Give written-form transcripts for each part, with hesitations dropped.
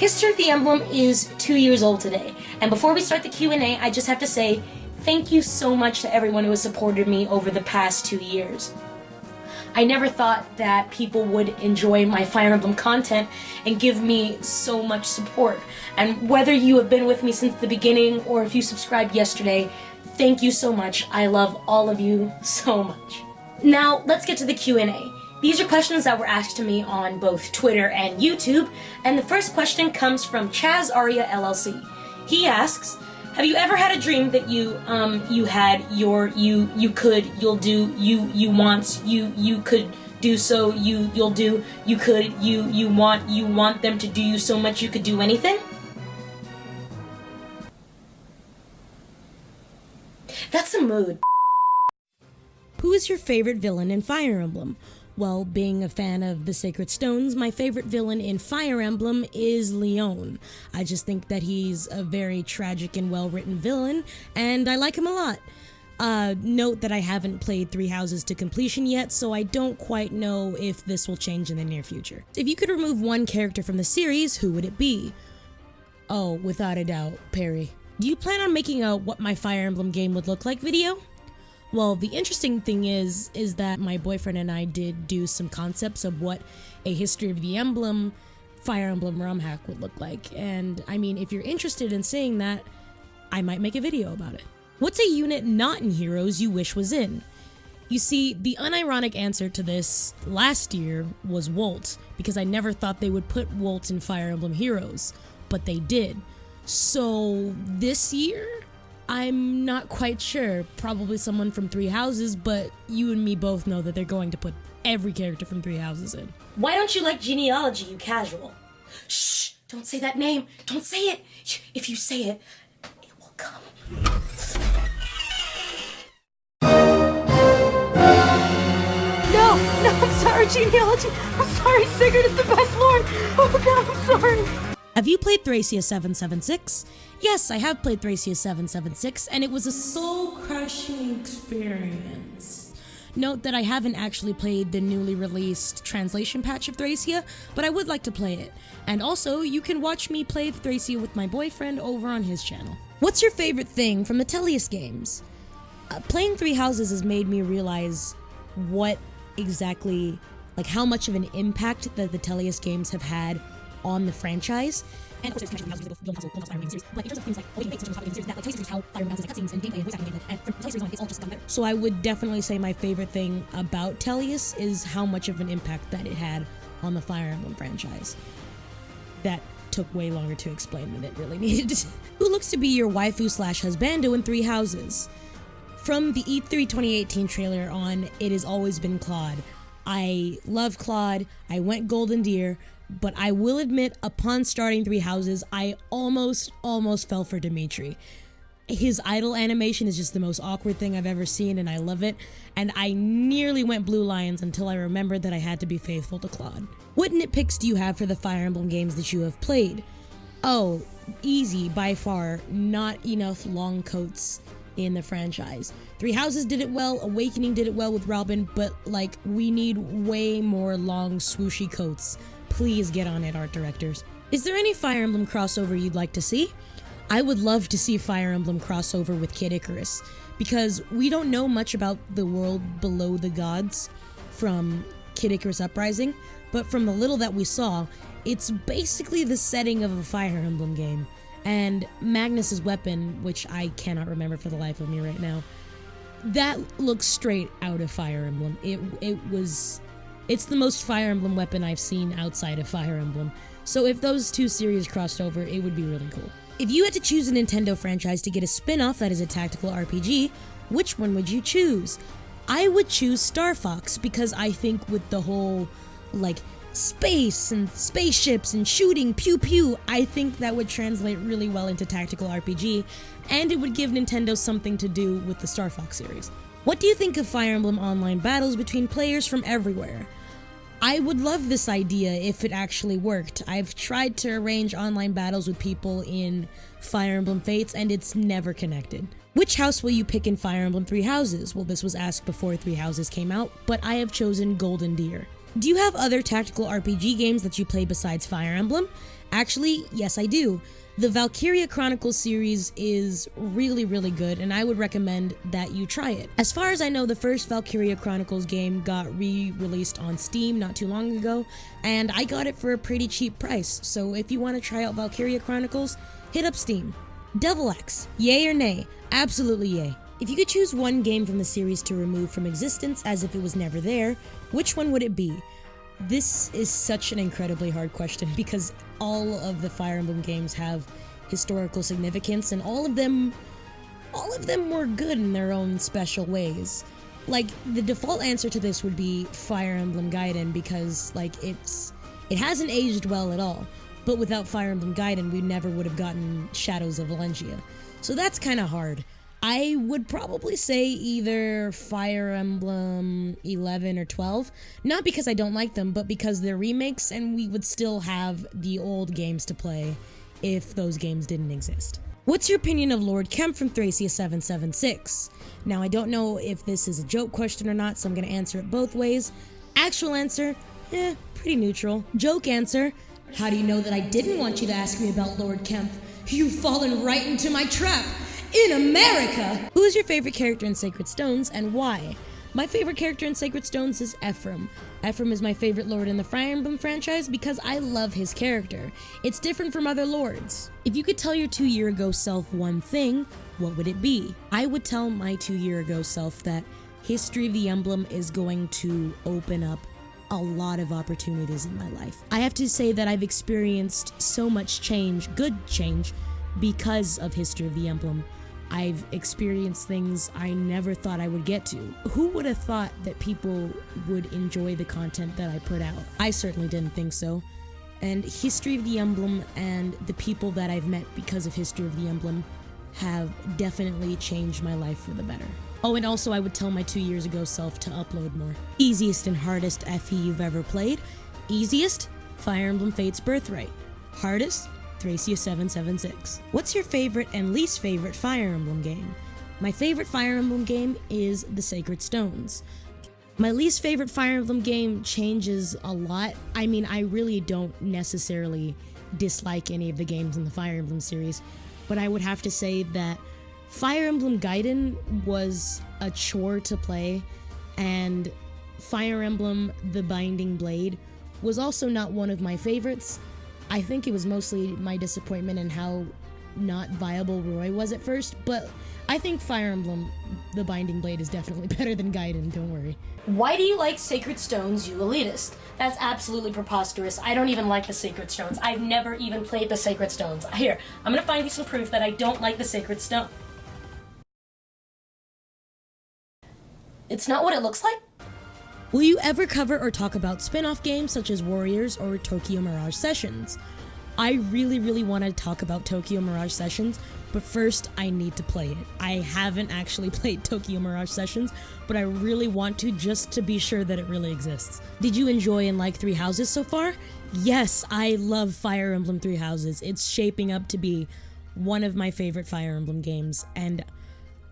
History of the Emblem is 2 years old today, and before we start the Q&A, I just have to say thank you so much to everyone who has supported me over the past 2 years. I never thought that people would enjoy my Fire Emblem content and give me so much support. And whether you have been with me since the beginning or if you subscribed yesterday, thank you so much. I love all of you so much. Now, let's get to the Q&A. These are questions that were asked to me on both Twitter and YouTube, and the first question comes from Chaz Aria LLC. He asks, have you ever had a dream that you had your, you could, you'll do, you want, you could do so, you'll do, you could, you want them to do you so much you could do anything? That's a mood. Who is your favorite villain in Fire Emblem? Well, being a fan of the Sacred Stones, my favorite villain in Fire Emblem is Leon. I just think that he's a very tragic and well-written villain, and I like him a lot. Note that I haven't played Three Houses to completion yet, so I don't quite know if this will change in the near future. If you could remove one character from the series, who would it be? Oh, without a doubt, Perry. Do you plan on making a What My Fire Emblem Game Would Look Like video? Well, the interesting thing is that my boyfriend and I did do some concepts of what a History of the Emblem Fire Emblem ROM hack would look like, and I mean, if you're interested in seeing that, I might make a video about it. What's a unit not in Heroes you wish was in? You see, the unironic answer to this last year was Wolt, because I never thought they would put Wolt in Fire Emblem Heroes, but they did. So this year, I'm not quite sure. Probably someone from Three Houses, but you and me both know that they're going to put every character from Three Houses in. Why don't you like genealogy, you casual? Shh! Don't say that name! Don't say it! If you say it, it will come. No, I'm sorry, genealogy. I'm sorry, Sigurd is the best lord. Oh god, I'm sorry. Have you played Thracia 776? Yes, I have played Thracia 776, and it was a soul-crushing experience. Note that I haven't actually played the newly released translation patch of Thracia, but I would like to play it. And also, you can watch me play Thracia with my boyfriend over on his channel. What's your favorite thing from the Tellius games? Playing Three Houses has made me realize what exactly, like how much of an impact that the Tellius games have had on the franchise. And of course, there's connections with the Fire Emblem series, but in terms of things like what you make in terms of series, that like Tellius how Fire Emblem balances like cutscenes and gameplay and voice acting, and from Tellius series on, it's all just gotten better. So I would definitely say my favorite thing about Tellius is how much of an impact that it had on the Fire Emblem franchise. That took way longer to explain than it really needed. Who looks to be your waifu slash husbando in Three Houses? From the E3 2018 trailer on, it has always been Claude. I love Claude, I went Golden Deer, but I will admit, upon starting Three Houses, I almost fell for Dimitri. His idle animation is just the most awkward thing I've ever seen, and I love it, and I nearly went Blue Lions until I remembered that I had to be faithful to Claude. What nitpicks do you have for the Fire Emblem games that you have played? Oh, easy, by far, not enough long coats in the franchise. Three Houses did it well, Awakening did it well with Robin, but like, we need way more long swooshy coats. Please get on it, art directors. Is there any Fire Emblem crossover you'd like to see? I would love to see Fire Emblem crossover with Kid Icarus, because we don't know much about the world below the gods from Kid Icarus Uprising, but from the little that we saw, it's basically the setting of a Fire Emblem game. And Magnus's weapon, which I cannot remember for the life of me right now, that looks straight out of Fire Emblem. It's the most Fire Emblem weapon I've seen outside of Fire Emblem. So if those two series crossed over, it would be really cool. If you had to choose a Nintendo franchise to get a spin-off that is a tactical RPG, which one would you choose? I would choose Star Fox, because I think with the whole, like, space and spaceships and shooting, pew pew, I think that would translate really well into tactical RPG, and it would give Nintendo something to do with the Star Fox series. What do you think of Fire Emblem Online battles between players from everywhere? I would love this idea if it actually worked. I've tried to arrange online battles with people in Fire Emblem Fates, and it's never connected. Which house will you pick in Fire Emblem Three Houses? Well, this was asked before Three Houses came out, but I have chosen Golden Deer. Do you have other tactical RPG games that you play besides Fire Emblem? Actually, yes I do. The Valkyria Chronicles series is really, really good, and I would recommend that you try it. As far as I know, the first Valkyria Chronicles game got re-released on Steam not too long ago, and I got it for a pretty cheap price, so if you want to try out Valkyria Chronicles, hit up Steam. Devil X, yay or nay? Absolutely yay. If you could choose one game from the series to remove from existence as if it was never there, which one would it be? This is such an incredibly hard question because all of the Fire Emblem games have historical significance, and all of them were good in their own special ways. Like, the default answer to this would be Fire Emblem Gaiden because, like, it hasn't aged well at all. But without Fire Emblem Gaiden, we never would have gotten Shadows of Valentia. So that's kind of hard. I would probably say either Fire Emblem 11 or 12, not because I don't like them, but because they're remakes and we would still have the old games to play if those games didn't exist. What's your opinion of Lord Kemp from Thracia 776? Now, I don't know if this is a joke question or not, so I'm going to answer it both ways. Actual answer, pretty neutral. Joke answer, how do you know that I didn't want you to ask me about Lord Kemp? You've fallen right into my trap! In America! Who is your favorite character in Sacred Stones, and why? My favorite character in Sacred Stones is Ephraim. Ephraim is my favorite lord in the Fire Emblem franchise because I love his character. It's different from other lords. If you could tell your 2-year-ago self one thing, what would it be? I would tell my 2-year-ago self that History of the Emblem is going to open up a lot of opportunities in my life. I have to say that I've experienced so much change, good change, because of History of the Emblem. I've experienced things I never thought I would get to. Who would have thought that people would enjoy the content that I put out? I certainly didn't think so. And History of the Emblem and the people that I've met because of History of the Emblem have definitely changed my life for the better. Oh, and also I would tell my 2 years ago self to upload more. Easiest and hardest FE you've ever played? Easiest? Fire Emblem Fate's Birthright. Hardest? Thracia 776. What's your favorite and least favorite Fire Emblem game? My favorite Fire Emblem game is The Sacred Stones. My least favorite Fire Emblem game changes a lot. I mean, I really don't necessarily dislike any of the games in the Fire Emblem series, but I would have to say that Fire Emblem Gaiden was a chore to play, and Fire Emblem The Binding Blade was also not one of my favorites. I think it was mostly my disappointment in how not viable Roy was at first, but I think Fire Emblem The Binding Blade is definitely better than Gaiden, don't worry. Why do you like Sacred Stones, you elitist? That's absolutely preposterous. I don't even like the Sacred Stones. I've never even played the Sacred Stones. Here, I'm gonna find you some proof that I don't like the Sacred Stone. It's not what it looks like? Will you ever cover or talk about spin-off games such as Warriors or Tokyo Mirage Sessions? I really want to talk about Tokyo Mirage Sessions, but first I need to play it. I haven't actually played Tokyo Mirage Sessions, but I really want to just to be sure that it really exists. Did you enjoy and like Three Houses so far? Yes, I love Fire Emblem Three Houses. It's shaping up to be one of my favorite Fire Emblem games, and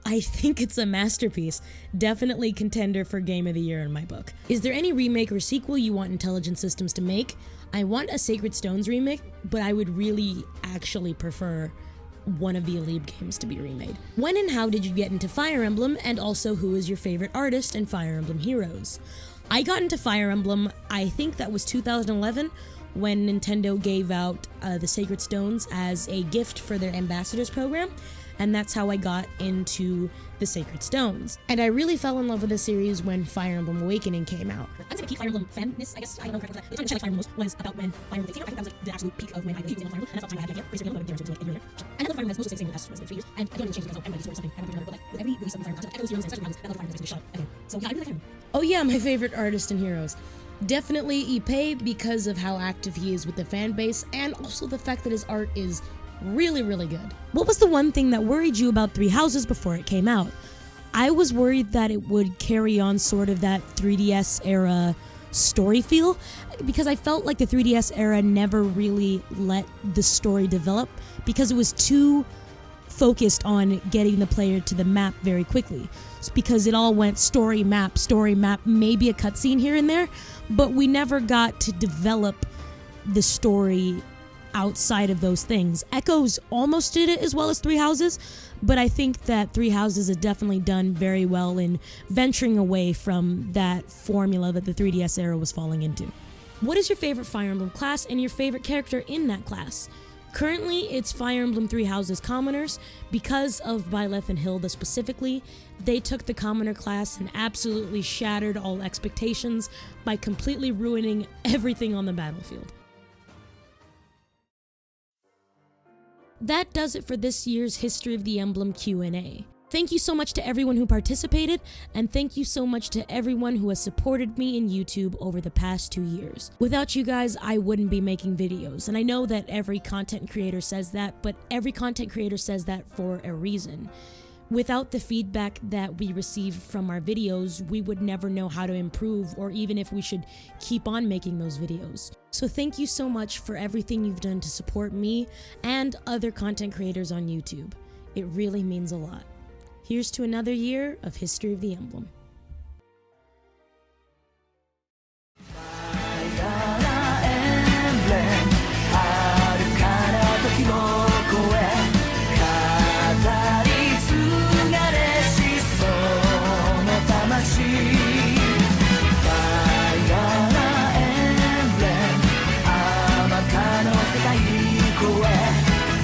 I think it's a masterpiece. Definitely contender for Game of the Year in my book. Is there any remake or sequel you want Intelligent Systems to make? I want a Sacred Stones remake, but I would really actually prefer one of the Elite games to be remade. When and how did you get into Fire Emblem, and also who is your favorite artist in Fire Emblem Heroes? I got into Fire Emblem, I think that was 2011, when Nintendo gave out the Sacred Stones as a gift for their Ambassadors program, and that's how I got into the Sacred Stones. And I really fell in love with the series when Fire Emblem Awakening came out. I'm just a peak Fire Emblem fan-ness, I guess. I don't know correctly. The time that I Fire Emblem was about when Fire Emblem Fates came out. I think that was like the absolute peak of when I was in Fire Emblem, and that's all the time I had like basically but there was like 8 years. And I love Fire Emblem has mostly the same as Resident Evil 3 years, and I don't really change because I'm ready to something. I want to but like with every release of Fire Emblem content, Echoes, Heroes, and such houses, I love Fire Emblem makes me shut up again. So yeah, I really like Fire Emblem. Oh yeah, my favorite artist in Heroes. Definitely Ippei because of how active he is with the fan base, and also the fact that his art is really good. What was the one thing that worried you about Three Houses before it came out? I was worried that it would carry on sort of that 3DS era story feel, because I felt like the 3DS era never really let the story develop because it was too focused on getting the player to the map very quickly. It's because it all went story map, maybe a cutscene here and there, but we never got to develop the story outside of those things. Echoes almost did it as well as Three Houses, but I think that Three Houses has definitely done very well in venturing away from that formula that the 3DS era was falling into. What is your favorite Fire Emblem class and your favorite character in that class? Currently, it's Fire Emblem Three Houses Commoners. Because of Byleth and Hilda specifically, they took the Commoner class and absolutely shattered all expectations by completely ruining everything on the battlefield. That does it for this year's History of the Emblem Q&A. Thank you so much to everyone who participated, and thank you so much to everyone who has supported me in YouTube over the past 2 years. Without you guys, I wouldn't be making videos, and I know that every content creator says that, but every content creator says that for a reason. Without the feedback that we receive from our videos, we would never know how to improve or even if we should keep on making those videos. So thank you so much for everything you've done to support me and other content creators on YouTube. It really means a lot. Here's to another year of History of the Emblem.